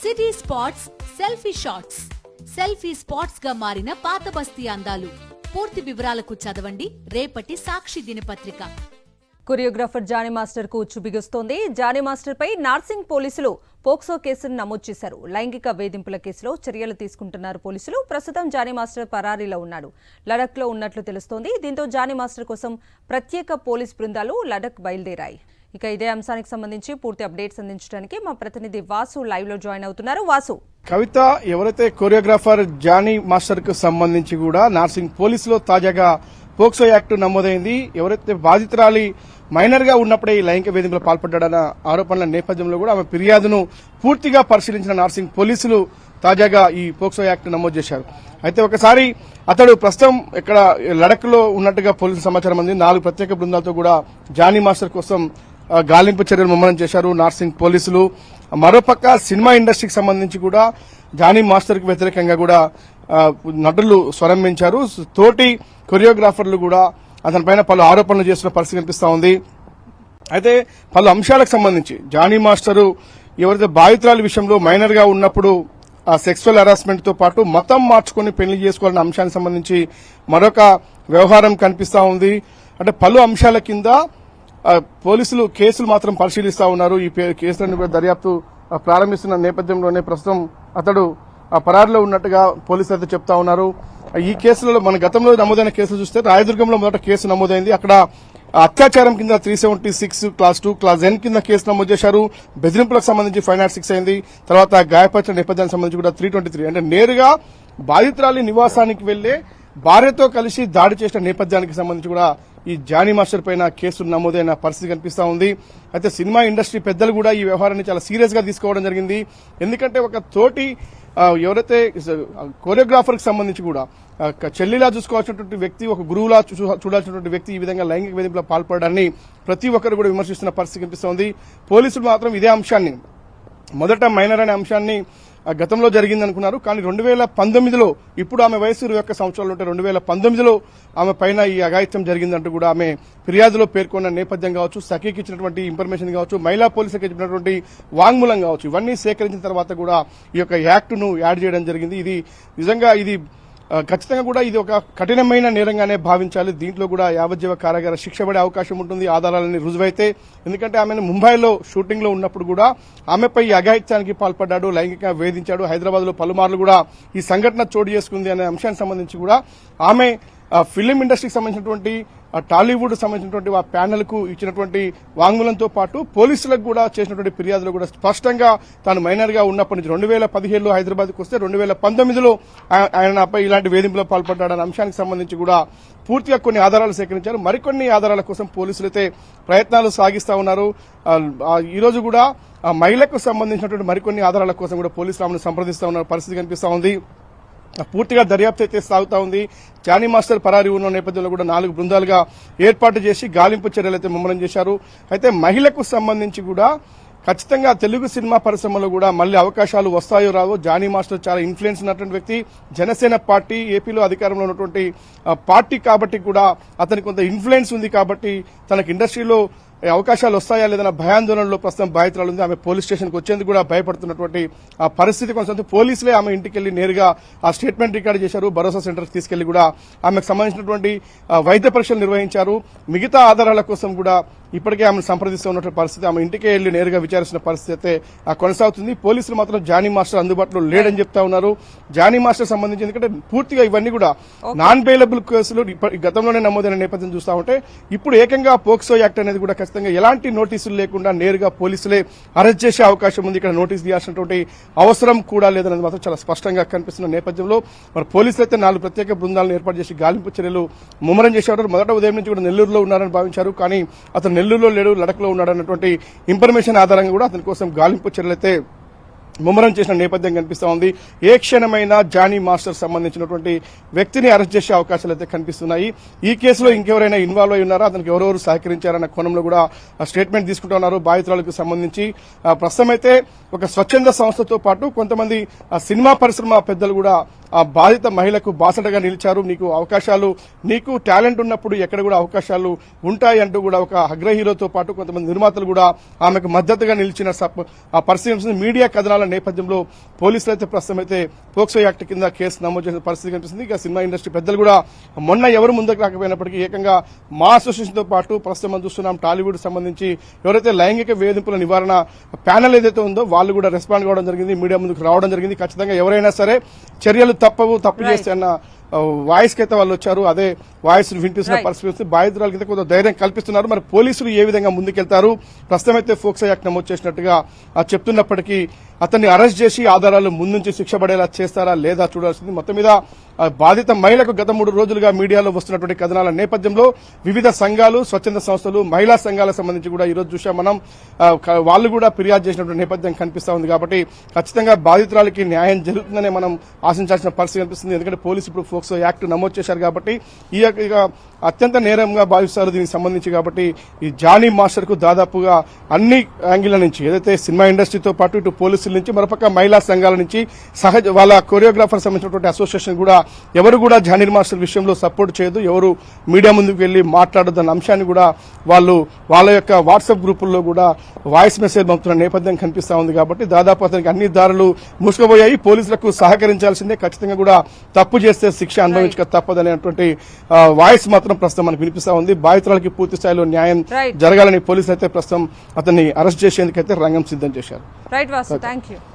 City spots selfie shots. Selfie spots గా మారిన పాత బస్తీ అందాలు. పూర్తి వివరాలకు చదవండి రేపటి సాక్షి దినపత్రిక. కొరియోగ్రాఫర్ జానీ మాస్టర్ కు ఉచ్చు బిగుస్తోంది. జానీ మాస్టర్ పై నార్సింగ్ పోలీసులు పోక్సో కేసును నమోదు చేశారు. లైంగిక వేధింపుల కేసులో చర్యలు తీసుకుంటున్నారు పోలీసులు. ప్రస్తుతం జానీ మాస్టర్ పరారీలో ఉన్నాడు. లడక్ లో ఉన్నట్లు తెలుస్తోంది. దీంతో జానీ మాస్టర్ కోసం ప్రత్యేక పోలీస్ బృందాలు లడక్ బయలుదేరాయి. ఇక ఇదే అంశానికి సంబంధించి పూర్తి అప్డేట్స్ అందించడానికి మా ప్రతినిధి వాసు లైవ్ లో జాయిన్ అవుతున్నారు. వాసు, కవిత, ఎవరైతే కొరియోగ్రాఫర్ జానీ మాస్టర్ కు సంబంధించి కూడా నార్సింగ్ పోలీసులో తాజాగా పోక్సో యాక్ట్ నమోదైంది. ఎవరైతే బాధితురాలి మైనర్ గా ఉన్నప్పుడే ఈ లైంగిక వేధింపులు పాల్పడ్డాడన్న ఆరోపణల నేపథ్యంలో కూడా ఆమె ఫిర్యాదును పూర్తిగా పరిశీలించిన నార్సింగ్ పోలీసులు తాజాగా ఈ పోక్సో యాక్ట్ నమోదు చేశారు. అయితే ఒకసారి అతడు ప్రస్తుతం ఇక్కడ లడక్ లో ఉన్నట్టుగా పోలీసులు సమాచారం అంది. 4 ప్రత్యేక బృందాలతో కూడా జానీ మాస్టర్ కోసం గాలింపు చర్యలు ముమ్మరం చేశారు నార్సింగ్ పోలీసులు. మరోపక్క సినిమా ఇండస్ట్రీకి సంబంధించి కూడా జానీ మాస్టర్ కు వ్యతిరేకంగా కూడా నటులు స్వరం పెంచారు. తోటి కొరియోగ్రాఫర్లు కూడా అతనిపైన పలు ఆరోపణలు చేస్తున్న పరిస్థితి కనిపిస్తా ఉంది. అయితే పలు అంశాలకు సంబంధించి జానీ మాస్టరు ఎవరైతే బాధితురాలి విషయంలో మైనర్ గా ఉన్నప్పుడు ఆ సెక్సువల్ హరాస్మెంట్ తో పాటు మతం మార్చుకుని పెళ్లి చేసుకోవాలన్న అంశానికి సంబంధించి మరొక వ్యవహారం కనిపిస్తా ఉంది. అంటే పలు అంశాల కింద పోలీసులు కేసులు మాత్రం పరిశీలిస్తా ఉన్నారు. ఈ కేసులను కూడా దర్యాప్తు ప్రారంభిస్తున్న నేపథ్యంలోనే ప్రస్తుతం అతడు పరారిలో ఉన్నట్టుగా పోలీసులు అయితే చెప్తా ఉన్నారు. ఈ కేసులలో మన గతంలో నమోదైన కేసులు చూస్తే రాయదుర్గంలో మొదట కేసు నమోదైంది. అక్కడ అత్యాచారం కింద 376 క్లాస్ 2 క్లాస్ N కింద కేసు నమోదు చేశారు. బెదిరింపులకు సంబంధించి 506 అయింది. తర్వాత గాయపరిచిన నేపథ్యానికి సంబంధించి కూడా 323. అంటే నేరుగా బాధితురాలి నివాసానికి వెళ్లే భార్యతో కలిసి దాడి చేసిన నేపథ్యానికి సంబంధించి కూడా ఈ జానీ మాస్టర్ పైన కేసులు నమోదైన పరిస్థితి కనిపిస్తా ఉంది. అయితే సినిమా ఇండస్ట్రీ పెద్దలు కూడా ఈ వ్యవహారాన్ని చాలా సీరియస్ గా తీసుకోవడం జరిగింది. ఎందుకంటే ఒక తోటి ఎవరైతే కొరియోగ్రాఫర్ కి సంబంధించి కూడా చెల్లిలా చూసుకోవాల్సినటువంటి వ్యక్తి, ఒక గురువులా చూడాల్సినటువంటి వ్యక్తి ఈ విధంగా లైంగిక వేధింపులో పాల్పడడాన్ని ప్రతి ఒక్కరు కూడా విమర్శిస్తున్న పరిస్థితి కనిపిస్తోంది. పోలీసులు మాత్రం ఇదే అంశాన్ని మొదట మైనర్ అనే అంశాన్ని గతంలో జరిగిందనుకున్నారు. కానీ 2019లో, ఇప్పుడు ఆమె వయసు 21 సంవత్సరాలు ఉంటే 2019లో ఆమె పైన ఈ అఘాయిత్యం జరిగిందంటూ కూడా ఆమె ఫిర్యాదులో పేర్కొన్న నేపథ్యం కావచ్చు, సఖీకి ఇచ్చినటువంటి ఇన్ఫర్మేషన్ కావచ్చు, మహిళా పోలీసులకు చెప్పినటువంటి వాంగ్మూలం కావచ్చు, ఇవన్నీ సేకరించిన తర్వాత కూడా ఈ యొక్క యాక్ట్ ను యాడ్ చేయడం జరిగింది. ఇది నిజంగా ఖచ్చితంగా కూడా ఇది ఒక కఠినమైన నేరంగానే భావించాలి. దీంట్లో కూడా యావజ్జీవ కారాగార శిక్ష పడే అవకాశం ఉంటుంది ఆధారాలని రుజువైతే. ఎందుకంటే ఆమెను ముంబైలో షూటింగ్ లో ఉన్నప్పుడు కూడా ఆమెపై అఘాయిత్యానికి పాల్పడ్డాడు, లైంగికంగా వేధించాడు. హైదరాబాద్ లో పలుమార్లు కూడా ఈ సంఘటన చోటు చేసుకుంది అనే అంశానికి సంబంధించి కూడా ఆమె ఫిలిం ఇండస్ట్రీకి సంబంధించినటువంటి టాలీవుడ్ సంబంధించినటువంటి ఆ ప్యానెల్ కు ఇచ్చినటువంటి వాంగ్మూలంతో పాటు పోలీసులకు కూడా చేసినటువంటి ఫిర్యాదులు కూడా స్పష్టంగా తాను మైనర్ గా ఉన్నప్పటి నుంచి 2017లో హైదరాబాద్ కు వస్తే 2019లో ఆయనపై ఇలాంటి వేధింపులో పాల్పడ్డాడన్న అంశానికి సంబంధించి కూడా పూర్తిగా కొన్ని ఆధారాలు సేకరించారు. మరికొన్ని ఆధారాల కోసం పోలీసులు అయితే ప్రయత్నాలు సాగిస్తా ఉన్నారు. ఈ రోజు కూడా మహిళకు సంబంధించినటువంటి మరికొన్ని ఆధారాల కోసం కూడా పోలీసులు ఆమెను సంప్రదిస్తా ఉన్న పరిస్థితి కనిపిస్తా ఉంది. పూర్తిగా దర్యాప్తు అయితే సాగుతా ఉంది. జానీ మాస్టర్ పరారీ ఉన్న నేపథ్యంలో కూడా 4 బృందాలుగా ఏర్పాటు చేసి గాలింపు చర్యలు అయితే ముమ్మరం చేశారు. అయితే మహిళకు సంబంధించి కూడా ఖచ్చితంగా తెలుగు సినిమా పరిశ్రమలో కూడా మళ్లీ అవకాశాలు వస్తాయో రావో. జానీ మాస్టర్ చాలా ఇన్ఫ్లుయెన్స్ ఉన్నటువంటి వ్యక్తి. జనసేన పార్టీ ఏపీలో అధికారంలో ఉన్నటువంటి పార్టీ కాబట్టి కూడా అతనికి కొంత ఇన్ఫ్లుయెన్స్ ఉంది. కాబట్టి తనకు ఇండస్ట్రీలో అవకాశాలు వస్తాయా లేదన్న భయాందోళనలో ప్రస్తుతం బాధితురాలు ఉంది. ఆమె పోలీస్ స్టేషన్ కు వచ్చేందుకు కూడా భయపడుతున్నటువంటి ఆ పరిస్థితి కొనసాగుతుంది. పోలీసులే ఆమె ఇంటికి వెళ్లి నేరుగా ఆ స్టేట్మెంట్ రికార్డు చేశారు. భరోసా సెంటర్ తీసుకెళ్లి కూడా ఆమెకు సంబంధించినటువంటి వైద్య పరీక్షలు నిర్వహించారు. మిగతా ఆధారాల కోసం కూడా ఇప్పటికే ఆమెను సంప్రదిస్తున్న పరిస్థితి. ఆమె ఇంటికే వెళ్లి నేరుగా విచారిస్తున్న పరిస్థితి అయితే కొనసాగుతుంది. పోలీసులు మాత్రం జానీ మాస్టర్ అందుబాటులో లేడని చెప్తా ఉన్నారు. జానీ మాస్టర్ సంబంధించి ఎందుకంటే పూర్తిగా ఇవన్నీ కూడా నాన్ బెయిలబుల్ కేసులు గతంలోనే నమోదైన నేపథ్యం చూస్తా ఉంటే ఇప్పుడు ఏకంగా పోక్సో యాక్ట్ అనేది కూడా ఖచ్చితంగా ఎలాంటి నోటీసులు లేకుండా నేరుగా పోలీసులే అరెస్ట్ చేసే అవకాశం ఉంది. ఇక్కడ నోటీసు తీయాల్సినటువంటి అవసరం కూడా లేదనేది మాత్రం చాలా స్పష్టంగా కనిపిస్తున్న నేపథ్యంలో మరి పోలీసులు అయితే 4 ప్రత్యేక బృందాలను ఏర్పాటు చేసి గాలింపు చర్యలు ముమ్మరం చేశారు. మొదట ఉదయం నుంచి కూడా నెల్లూరులో ఉన్నారని భావించారు. కానీ అతను నెల్లూరులో లేడు, లడక్ లో ఉన్నాడన్నటువంటి ఇన్ఫర్మేషన్ ఆధారంగా కూడా అతని కోసం గాలింపు చర్యలైతే ముమ్మరం చేసిన నేపథ్యం కనిపిస్తా ఉంది. ఏ క్షణమైనా జానీ మాస్టర్ సంబంధించినటువంటి వ్యక్తిని అరెస్ట్ చేసే అవకాశాలు అయితే కనిపిస్తున్నాయి. ఈ కేసులో ఇంకెవరైనా ఇన్వాల్వ్ అయి ఉన్నారా, అతనికి ఎవరెవరు సహకరించారన్న కోణంలో కూడా స్టేట్మెంట్ తీసుకుంటున్నారు. బాధితురాలకు సంబంధించి ప్రస్తుతం అయితే ఒక స్వచ్ఛంద సంస్థతో పాటు కొంతమంది సినిమా పరిశ్రమ పెద్దలు కూడా ఆ బాధిత మహిళకు బాసటగా నిలిచారు. నీకు టాలెంట్ ఉన్నప్పుడు ఎక్కడ కూడా అవకాశాలు ఉంటాయి అంటూ కూడా ఒక అగ్ర హీరోతో పాటు కొంతమంది నిర్మాతలు కూడా ఆమెకు మద్దతుగా నిలిచిన పరిస్థితి మీడియా కథనాల నేపథ్యంలో పోలీసులు అయితే ప్రస్తుతం అయితే పోక్సో యాక్ట్ కింద కేసు నమోదు చేసిన పరిస్థితి కనిపిస్తుంది. ఇక సినిమా ఇండస్ట్రీ పెద్దలు కూడా మొన్న ఎవరు ముందుకు రాకపోయినప్పటికీ ఏకంగా మా అసోసియేషన్ తో పాటు ప్రస్తుతం మనం చూస్తున్నాం టాలీవుడ్ సంబంధించి ఎవరైతే లైంగిక వేధింపుల నివారణ ప్యానెల్ ఏదైతే ఉందో వాళ్ళు కూడా రెస్పాండ్ కావడం జరిగింది, మీడియా ముందుకు రావడం జరిగింది. ఖచ్చితంగా ఎవరైనా సరే చర్యలు తప్పు చేస్తే అన్న వాయిస్ కి అయితే వాళ్ళు వచ్చారు. అదే వాయిస్ వినిపిస్తున్న పరిస్థితి బాధితురాలకి కొంత ధైర్యం కల్పిస్తున్నారు. మరి పోలీసులు ఏ విధంగా ముందుకెళ్తారు? ప్రస్తుతం అయితే ఫోక్సో యాక్ట్ నమోదు చేసినట్టుగా చెప్తున్నప్పటికీ అతన్ని అరెస్ట్ చేసి ఆధారాలు ముందుంచి శిక్ష పడేలా చేస్తారా లేదా చూడాల్సింది. మొత్తం మీద బాధిత మహిళకు గత 3 రోజులుగా మీడియాలో వస్తున్నటువంటి కథనాల నేపథ్యంలో వివిధ సంఘాలు, స్వచ్ఛంద సంస్థలు, మహిళా సంఘాలకు సంబంధించి కూడా ఈ రోజు చూసాం మనం. వాళ్ళు కూడా ఫిర్యాదు చేసినటువంటి నేపథ్యం కనిపిస్తా ఉంది. కాబట్టి ఖచ్చితంగా బాధితురాలకి న్యాయం జరుగుతుందనే మనం ఆశించాల్సిన పరిస్థితి కనిపిస్తుంది. ఎందుకంటే పోలీసు ఇప్పుడు ఫోక్సో యాక్ట్ నమోదు చేశారు కాబట్టి ఇక అత్యంత నేరంగా భావిస్తారు దీనికి సంబంధించి. కాబట్టి ఈ జానీ మాస్టర్ కు దాదాపుగా అన్ని యాంగిళ్ల నుంచి ఏదైతే సినిమా ఇండస్ట్రీతో పాటు ఇటు పోలీసుల నుంచి మరోపక్క మహిళా సంఘాల నుంచి వాళ్ళ కొరియోగ్రాఫర్ సంబంధించినటువంటి అసోసియేషన్ కూడా ఎవరు కూడా జానీ మాస్టర్ విషయంలో సపోర్ట్ చేయదు, ఎవరు మీడియా ముందుకు వెళ్లి మాట్లాడొద్దన్న అంశాన్ని కూడా వాళ్ళు వాళ్ళ యొక్క వాట్సాప్ గ్రూపుల్లో కూడా వాయిస్ మెసేజ్ పంపుతున్న నేపథ్యం కనిపిస్తా ఉంది. కాబట్టి దాదాపు అతనికి అన్ని దారులు మూసుకుపోయాయి. పోలీసులకు సహకరించాల్సిందే, ఖచ్చితంగా కూడా తప్పు చేస్తే శిక్ష అనుభవించక తప్పదనేటువంటి వాయిస్ మాత్రం ప్రస్తుతం మనకు వినిపిస్తా ఉంది. బాధితురాలకి పూర్తి స్థాయిలో న్యాయం జరగాలని పోలీసులు అయితే ప్రస్తుతం అతన్ని అరెస్ట్ చేసేందుకైతే రంగం సిద్ధం చేశారు. Right Vasu, thank you.